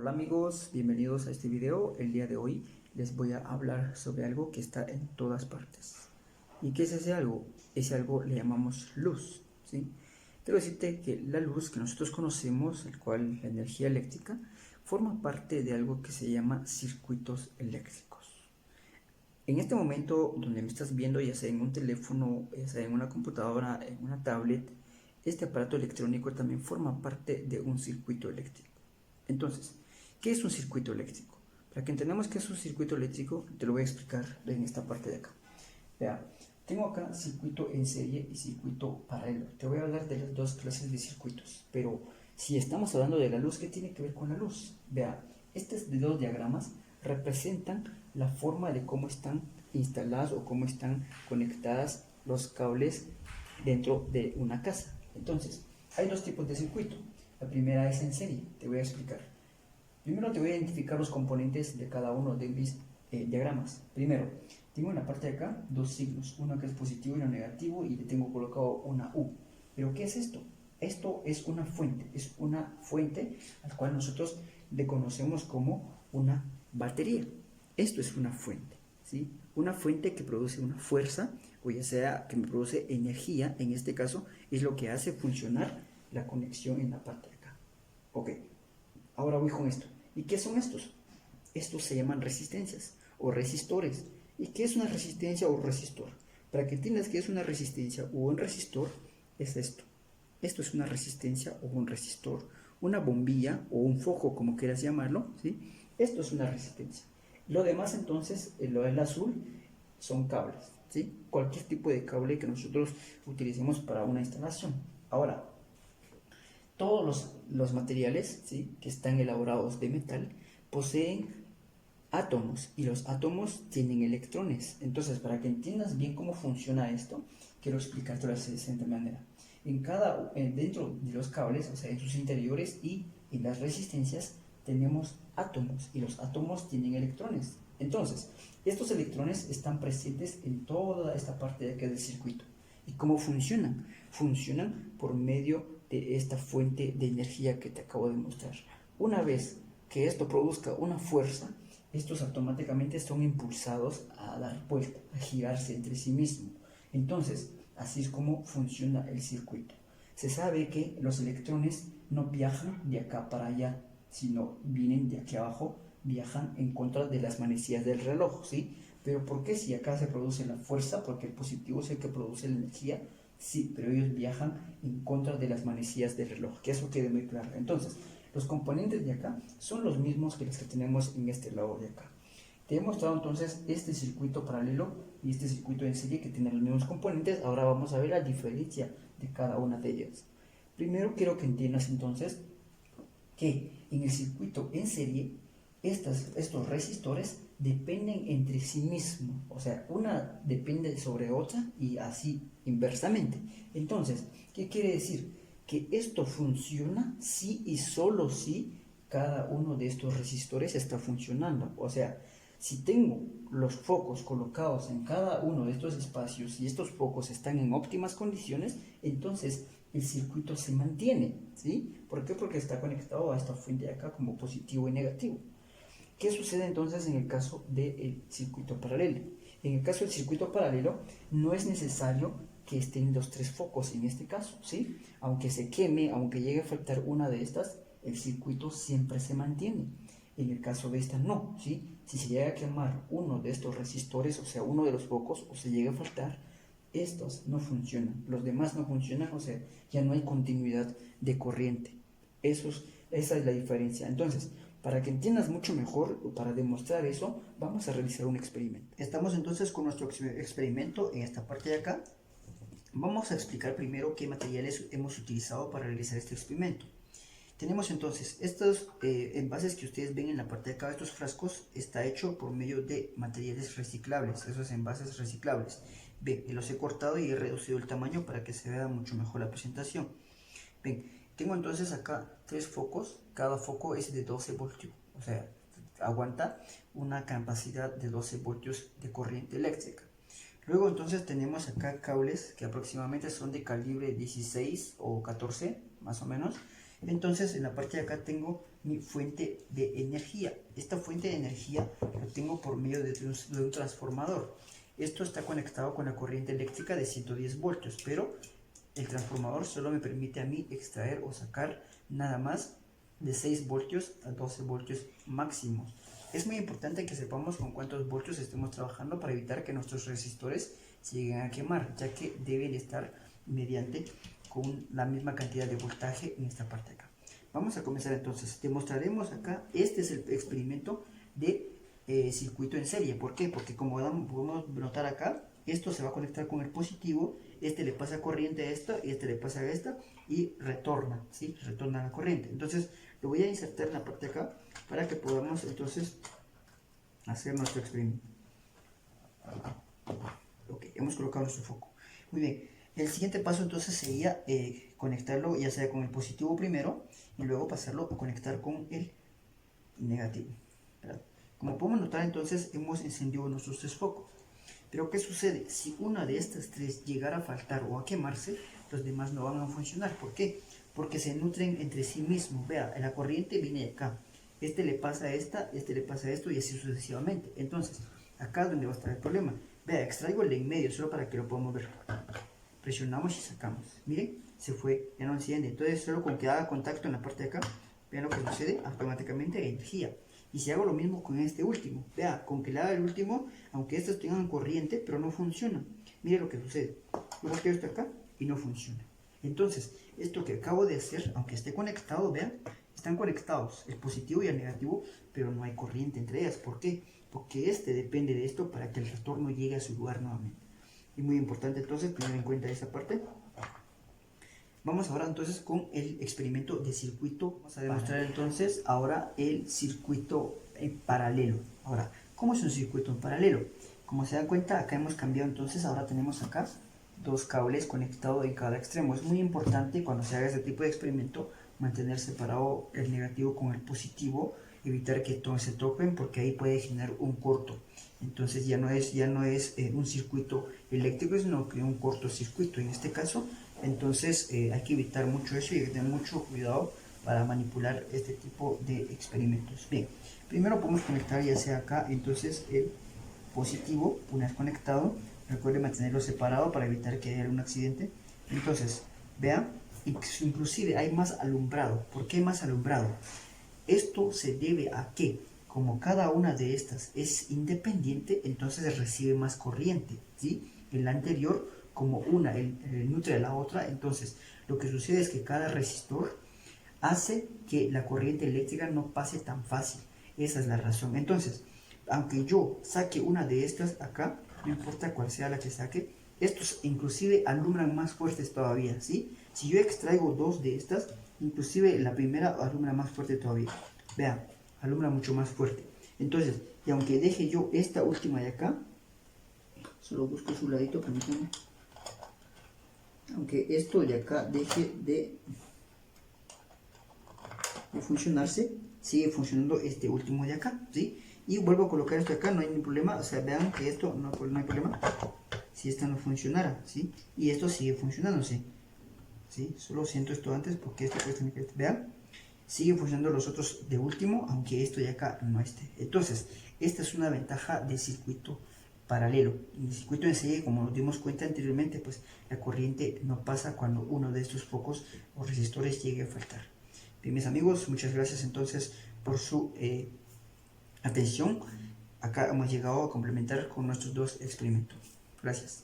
Hola amigos, bienvenidos a este video. El día de hoy les voy a hablar sobre algo que está en todas partes. ¿Y qué es ese algo? Ese algo le llamamos luz, ¿sí? Quiero decirte que la luz que nosotros conocemos, el cual la energía eléctrica, forma parte de algo que se llama circuitos eléctricos. En este momento donde me estás viendo, ya sea en un teléfono, ya sea en una computadora, en una tablet, este aparato electrónico también forma parte de un circuito eléctrico. Entonces, ¿qué es un circuito eléctrico? Para que entendamos qué es un circuito eléctrico, te lo voy a explicar en esta parte de acá. Vea, tengo acá circuito en serie y circuito paralelo. Te voy a hablar de las dos clases de circuitos, pero si estamos hablando de la luz, ¿qué tiene que ver con la luz? Vea, estos dos diagramas representan la forma de cómo están instaladas o cómo están conectadas los cables dentro de una casa. Entonces, hay dos tipos de circuito. La primera es en serie, te voy a explicar. Primero te voy a identificar los componentes de cada uno de mis diagramas. Primero, tengo en la parte de acá dos signos, uno que es positivo y uno negativo, y le tengo colocado una U. ¿Pero qué es esto? Esto es una fuente al cual nosotros le conocemos como una batería. Esto es una fuente, ¿sí? Una fuente que produce una fuerza, o ya sea que me produce energía, en este caso, es lo que hace funcionar la conexión en la parte de acá. Ok, ahora voy con esto. ¿Y qué son estos? Estos se llaman resistencias o resistores. ¿Y qué es una resistencia o resistor? Para que entiendas que es una resistencia o un resistor, es esto. Esto es una resistencia o un resistor, una bombilla o un foco, como quieras llamarlo, ¿sí? Esto es una resistencia. Lo demás entonces, lo del azul, son cables, ¿sí? Cualquier tipo de cable que nosotros utilicemos para una instalación. Ahora, todos los materiales, ¿sí?, que están elaborados de metal poseen átomos, y los átomos tienen electrones. Entonces, para que entiendas bien cómo funciona esto, quiero explicártelo de la siguiente manera. Dentro de los cables, o sea, en sus interiores y en las resistencias, tenemos átomos, y los átomos tienen electrones. Entonces, estos electrones están presentes en toda esta parte de acá del circuito. ¿Y cómo funcionan? Funcionan por medio de esta fuente de energía que te acabo de mostrar. Una vez que esto produzca una fuerza, estos automáticamente son impulsados a dar vuelta, a girarse entre sí mismos. Entonces, así es como funciona el circuito. Se sabe que los electrones no viajan de acá para allá, sino vienen de aquí abajo, viajan en contra de las manecillas del reloj, ¿sí? Pero ¿por qué si acá se produce la fuerza? Porque el positivo es el que produce la energía. Sí, pero ellos viajan en contra de las manecillas del reloj, que eso quede muy claro. Entonces, los componentes de acá son los mismos que los que tenemos en este lado de acá. Te he mostrado entonces este circuito paralelo y este circuito en serie que tienen los mismos componentes. Ahora vamos a ver la diferencia de cada una de ellas. Primero quiero que entiendas entonces que en el circuito en serie estos resistores dependen entre sí mismos, o sea, una depende sobre otra y así inversamente. Entonces, ¿qué quiere decir? Que esto funciona si y solo si cada uno de estos resistores está funcionando. O sea, si tengo los focos colocados en cada uno de estos espacios y estos focos están en óptimas condiciones, entonces el circuito se mantiene, ¿sí? ¿Por qué? Porque está conectado a esta fuente de acá como positivo y negativo. ¿Qué sucede entonces en el caso del circuito paralelo? En el caso del circuito paralelo no es necesario que estén los tres focos en este caso, ¿sí? Aunque se queme, aunque llegue a faltar una de estas, el circuito siempre se mantiene. En el caso de esta no, ¿sí? Si se llega a quemar uno de estos resistores, o sea, uno de los focos, o se llega a faltar, estos no funcionan, los demás no funcionan, o sea, ya no hay continuidad de corriente. Esa es la diferencia. Entonces, para que entiendas mucho mejor, para demostrar eso, vamos a realizar un experimento. Estamos entonces con nuestro experimento en esta parte de acá. Vamos a explicar primero qué materiales hemos utilizado para realizar este experimento. Tenemos entonces estos envases que ustedes ven en la parte de acá, estos frascos, está hecho por medio de materiales reciclables, esos envases reciclables. Ven, los he cortado y he reducido el tamaño para que se vea mucho mejor la presentación. Ven, tengo entonces acá tres focos, cada foco es de 12 voltios, o sea, aguanta una capacidad de 12 voltios de corriente eléctrica. Luego entonces tenemos acá cables que aproximadamente son de calibre 16 o 14, más o menos. Entonces en la parte de acá tengo mi fuente de energía. Esta fuente de energía lo tengo por medio de un transformador. Esto está conectado con la corriente eléctrica de 110 voltios, pero el transformador solo me permite a mí extraer o sacar nada más de 6 voltios a 12 voltios máximos. Es muy importante que sepamos con cuántos voltios estemos trabajando para evitar que nuestros resistores se lleguen a quemar, ya que deben estar mediante con la misma cantidad de voltaje en esta parte acá. Vamos a comenzar entonces. Demostraremos acá, este es el experimento de circuito en serie. ¿Por qué? Porque como podemos notar acá, esto se va a conectar con el positivo, este le pasa corriente a esto y este le pasa a esta y retorna, ¿sí? Retorna la corriente. Entonces lo voy a insertar en la parte de acá para que podamos entonces hacer nuestro experimento. Ok, hemos colocado nuestro foco. Muy bien, el siguiente paso entonces sería conectarlo ya sea con el positivo primero y luego pasarlo a conectar con el negativo, ¿verdad? Como podemos notar entonces hemos encendido nuestros 3 focos. Pero ¿qué sucede? Si una de estas 3 llegara a faltar o a quemarse, los demás no van a funcionar. ¿Por qué? Porque se nutren entre sí mismos. Vea, la corriente viene de acá. Este le pasa a esta, este le pasa a esto y así sucesivamente. Entonces, acá es donde va a estar el problema. Vea, extraigo el de en medio solo para que lo podamos ver. Presionamos y sacamos. Miren, se fue, ya no enciende. Entonces, solo con que haga contacto en la parte de acá, vean lo que sucede, automáticamente hay energía. Y si hago lo mismo con este último, vea, con que le haga el último, aunque estos tengan corriente, pero no funcionan. Mire lo que sucede. Yo volteo esto acá y no funciona. Entonces, esto que acabo de hacer, aunque esté conectado, vean, están conectados, el positivo y el negativo, pero no hay corriente entre ellas. ¿Por qué? Porque este depende de esto para que el retorno llegue a su lugar nuevamente. Y muy importante entonces tener en cuenta esa parte. Vamos ahora entonces con el experimento de circuito. Vamos a demostrar entonces ahora el circuito en paralelo. Ahora, ¿cómo es un circuito en paralelo? Como se dan cuenta, acá hemos cambiado entonces, ahora tenemos acá 2 cables conectados en cada extremo. Es muy importante cuando se haga este tipo de experimento mantener separado el negativo con el positivo, evitar que todos se toquen porque ahí puede generar un corto. Entonces ya no es un circuito eléctrico, sino que un cortocircuito en este caso. Entonces hay que evitar mucho eso y hay que tener mucho cuidado para manipular este tipo de experimentos. Bien, primero podemos conectar ya sea acá, entonces el positivo, una vez conectado, recuerde mantenerlo separado para evitar que haya un accidente. Entonces, vean, inclusive hay más alumbrado. ¿Por qué más alumbrado? Esto se debe a que, como cada una de estas es independiente, entonces recibe más corriente, ¿sí? En la anterior, como una nutre a la otra, entonces lo que sucede es que cada resistor hace que la corriente eléctrica no pase tan fácil. Esa es la razón. Entonces, aunque yo saque una de estas acá, no importa cuál sea la que saque, estos inclusive alumbran más fuertes todavía, ¿sí? Si yo extraigo 2 de estas, inclusive la primera alumbra más fuerte todavía. Vean, alumbra mucho más fuerte. Entonces, y aunque deje yo esta última de acá, solo busco su ladito, permítanme. Aunque esto de acá deje de funcionarse, sigue funcionando este último de acá, ¿sí? Y vuelvo a colocar esto acá, no hay ningún problema. O sea, vean que esto no hay problema si esta no funcionara, ¿sí? Y esto sigue funcionando, ¿sí? Solo siento esto antes porque esto puede tener que... Vean, siguen funcionando los otros de último, aunque esto de acá no esté. Entonces, esta es una ventaja del circuito paralelo. En el circuito en serie, como nos dimos cuenta anteriormente, pues la corriente no pasa cuando uno de estos focos o resistores llegue a faltar. Bien, mis amigos, muchas gracias entonces por su atención. Acá hemos llegado a complementar con nuestros 2 experimentos. Gracias.